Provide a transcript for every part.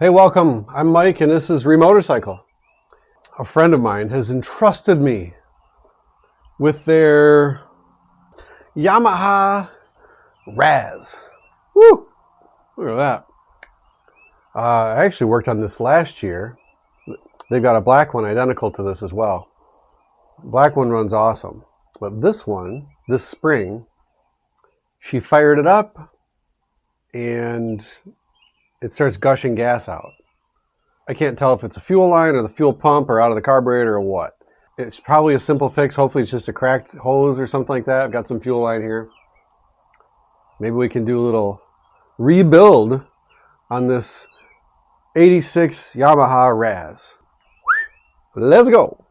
Hey, welcome. I'm Mike, and this is ReMotorcycle. A friend of mine has entrusted me with their Yamaha Razz. Woo! Look at that. I actually worked on this last year. They've got a black one identical to this as well. Black one runs awesome. But this one, this spring, she fired it up and it starts gushing gas out. I can't tell if it's a fuel line or the fuel pump or out of the carburetor or what. It's probably a simple fix. Hopefully it's just a cracked hose or something like that. I've got some fuel line here. Maybe we can do a little rebuild on this 86 Yamaha Razz. Let's go.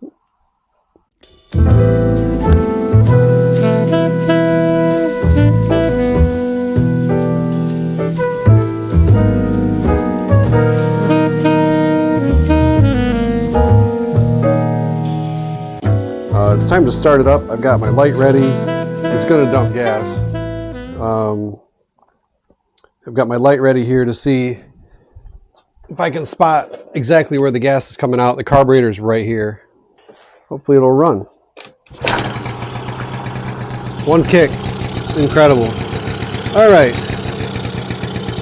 It's time to start it up. I've got my light ready. It's going to dump gas. I've got my light ready here to see if I can spot exactly where the gas is coming out. The carburetor is right here. Hopefully it'll run. One kick. Incredible. All right.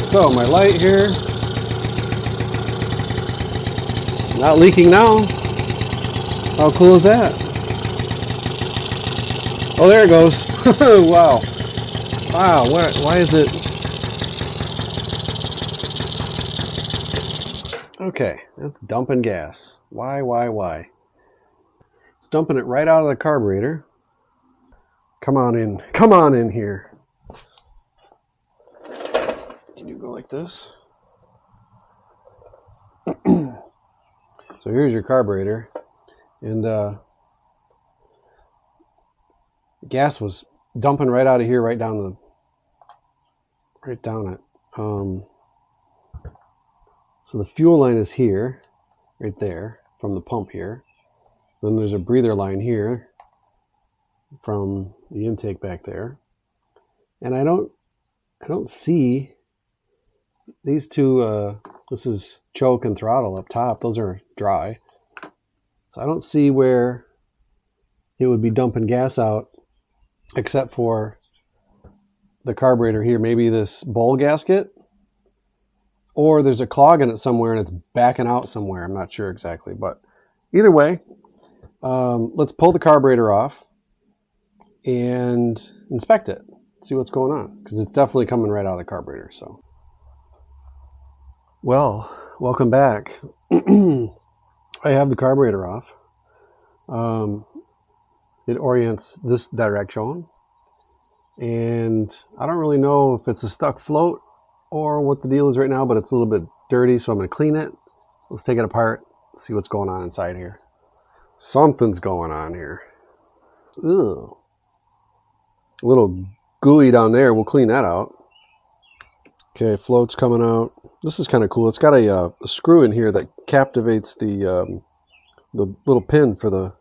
So my light here. Not leaking now. How cool is that? Oh, there it goes. Wow. Wow, why is it? Okay, that's dumping gas. Why? It's dumping it right out of the carburetor. Come on in here. Can you go like this? So here's your carburetor. And gas was dumping right out of here, right down it. So the fuel line is here, right there, from the pump here. Then there's a breather line here from the intake back there. And I don't see these two. This is choke and throttle up top. Those are dry. So I don't see where it would be dumping gas out, except for the carburetor here. Maybe this bowl gasket, or there's a clog in it somewhere and it's backing out somewhere. I'm not sure exactly, but either way, let's pull the carburetor off and inspect it, see what's going on, because it's definitely coming right out of the carburetor. So, well, welcome back. I have the carburetor off. It orients this direction, and I don't really know if it's a stuck float or what the deal is right now, but it's a little bit dirty, so I'm going to clean it. Let's take it apart, see what's going on inside here. Something's going on here. Ugh. A little gooey down there. We'll clean that out. Okay, float's coming out. This is kind of cool. It's got a screw in here that captivates the little pin for the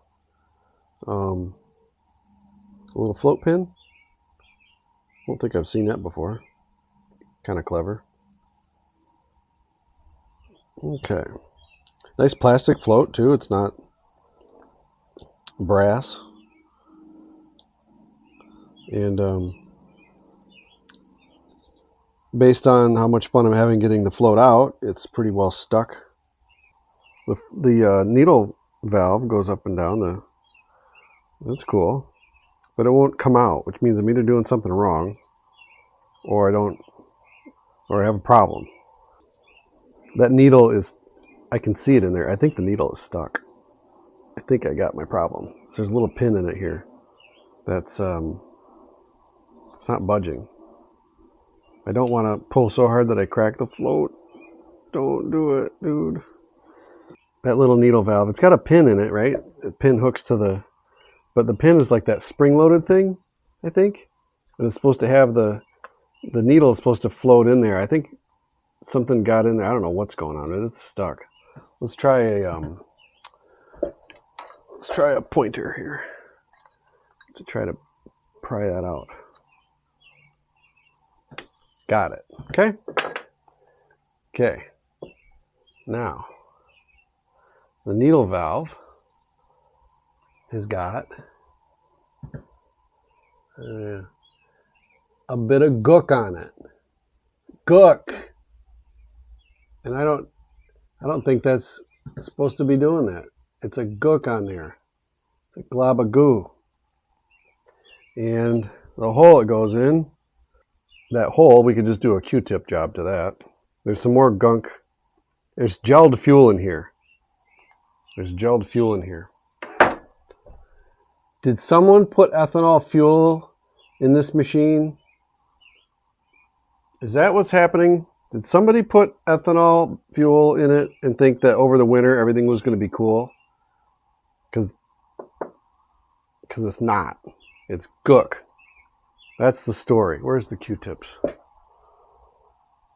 little float pin. I don't think I've seen that before. Kind of clever. Okay. Nice plastic float too. It's not brass. And based on how much fun I'm having getting the float out, it's pretty well stuck. The needle valve goes up and down. That's cool. But it won't come out, which means I'm either doing something wrong or I have a problem. That needle is, I can see it in there. I think the needle is stuck. I think I got my problem. So there's a little pin in it here that's it's not budging. I don't want to pull so hard that I crack the float. Don't do it, dude. That little needle valve, it's got a pin in it, right? The pin hooks to but the pin is like that spring-loaded thing, I think. And it's supposed to have the needle is supposed to float in there. I think something got in there. I don't know what's going on. It's stuck. Let's try a pointer here to try to pry that out. Got it. Okay. Now, the needle valve has got a bit of gook on it. Gook! And I don't think that's supposed to be doing that. It's a gook on there. It's a glob of goo. And the hole it goes in, that hole, we could just do a Q-tip job to that. There's some more gunk. There's gelled fuel in here. There's gelled fuel in here. Did someone put ethanol fuel in this machine? Is that what's happening? Did somebody put ethanol fuel in it and think that over the winter everything was going to be cool? Because it's not. It's gook. That's the story. Where's the Q-tips?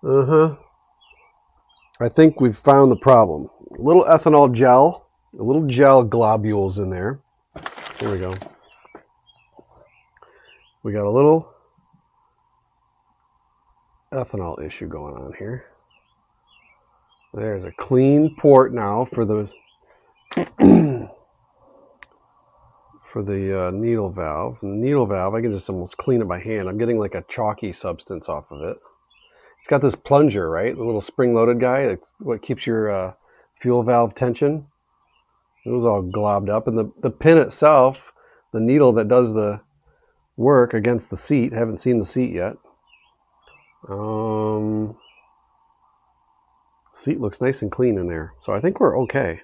I think we've found the problem. A little ethanol gel. A little gel globules in there. There we go. We got a little ethanol issue going on here. There's a clean port now for the needle valve. And the needle valve, I can just almost clean it by hand. I'm getting like a chalky substance off of it. It's got this plunger, right? The little spring-loaded guy. That's what keeps your fuel valve tension. It was all globbed up. And the pin itself, the needle that does the work against the seat. Haven't seen the seat yet. Seat looks nice and clean in there. So I think we're okay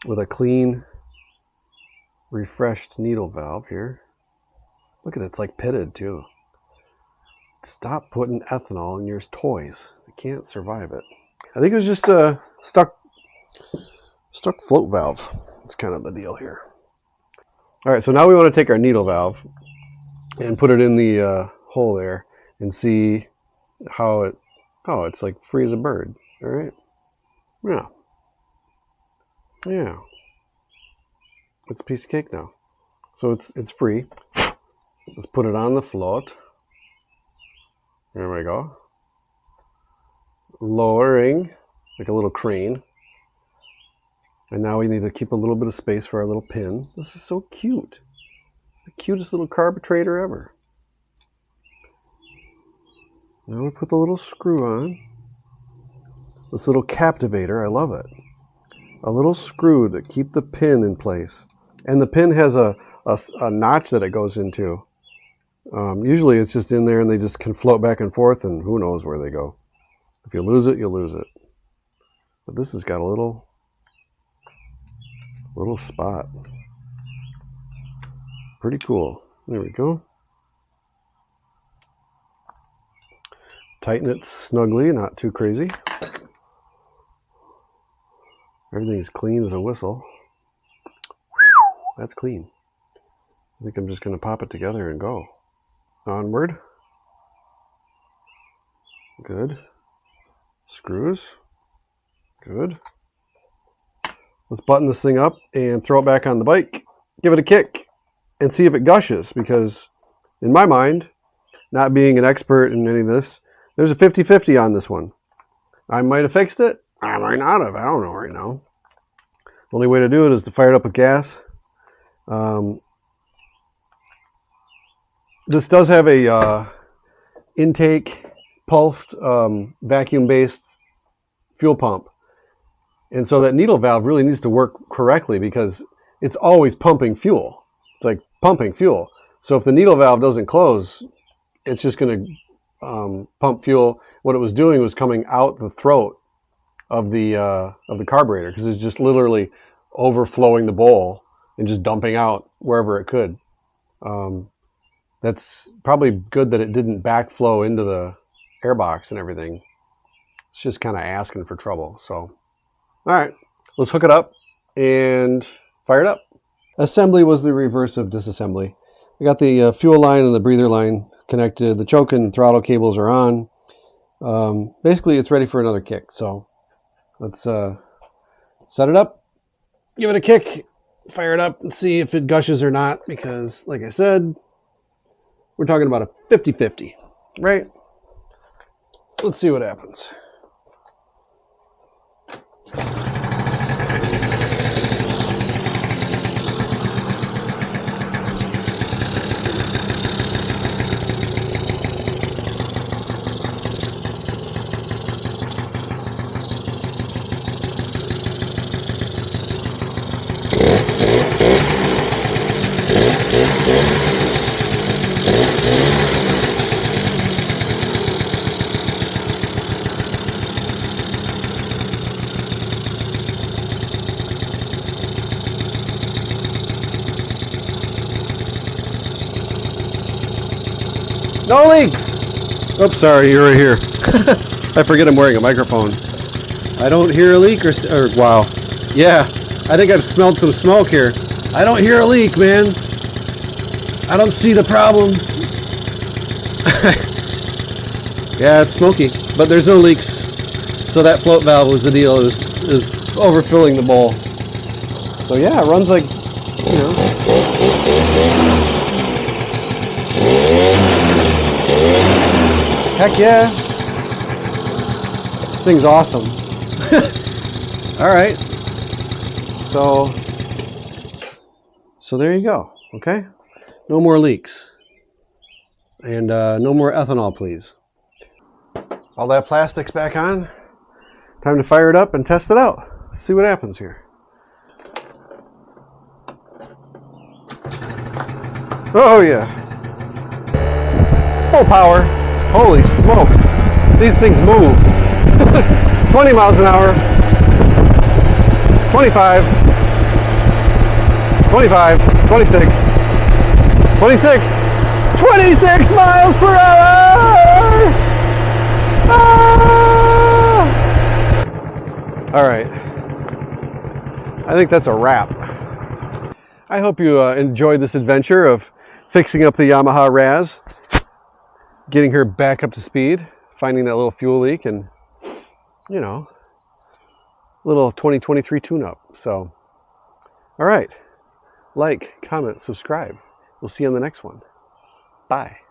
with a clean, refreshed needle valve here. Look at it, it's like pitted too. Stop putting ethanol in your toys. You can't survive it. I think it was just a stuck float valve. That's kind of the deal here. All right, so now we want to take our needle valve and put it in the hole there and see how it, oh, it's like free as a bird. All right. Yeah. Yeah. It's a piece of cake now. So it's free. Let's put it on the float. There we go. Lowering, like a little crane. And now we need to keep a little bit of space for our little pin. This is so cute. It's the cutest little carburetor ever. Now we put the little screw on. This little captivator, I love it. A little screw to keep the pin in place. And the pin has a notch that it goes into. Usually it's just in there and they just can float back and forth and who knows where they go. If you lose it, you lose it. But this has got a little spot. Pretty cool. There we go. Tighten it snugly, not too crazy. Everything's clean as a whistle. That's clean. I think I'm just going to pop it together and go. Onward. Good. Screws. Good. Let's button this thing up and throw it back on the bike. Give it a kick and see if it gushes, because in my mind, not being an expert in any of this, there's a 50-50 on this one. I might have fixed it. I might not have. I don't know right now. The only way to do it is to fire it up with gas. This does have a intake pulsed vacuum-based fuel pump. And so that needle valve really needs to work correctly because it's always pumping fuel. It's like pumping fuel. So if the needle valve doesn't close, it's just going to pump fuel. What it was doing was coming out the throat of the carburetor, because it's just literally overflowing the bowl and just dumping out wherever it could. That's probably good that it didn't backflow into the airbox and everything. It's just kind of asking for trouble. So, all right, let's hook it up and fire it up. Assembly was the reverse of disassembly. We got the fuel line and the breather line connected. The choke and throttle cables are on. Basically, it's ready for another kick. So let's set it up, give it a kick, fire it up, and see if it gushes or not. Because, like I said, we're talking about a 50-50, right? Let's see what happens. No leaks! Oops, sorry, you're right here. I forget I'm wearing a microphone. I don't hear a leak or wow. Yeah, I think I've smelled some smoke here. I don't hear a leak, man. I don't see the problem. Yeah, it's smoky, but there's no leaks. So that float valve was the deal. It was overfilling the bowl. So yeah, it runs like, you know. Heck yeah. This thing's awesome. All right. So there you go. Okay. No more leaks. And no more ethanol, please. All that plastic's back on. Time to fire it up and test it out. Let's see what happens here. Oh yeah. Full power. Holy smokes. These things move. 20 miles an hour. 25. 25. 26. 26. 26 miles per hour! Ah! All right. I think that's a wrap. I hope you enjoyed this adventure of fixing up the Yamaha Razz, getting her back up to speed, finding that little fuel leak, and, you know, little 2023 tune-up. So, all right. Like, comment, subscribe. We'll see you on the next one. Bye.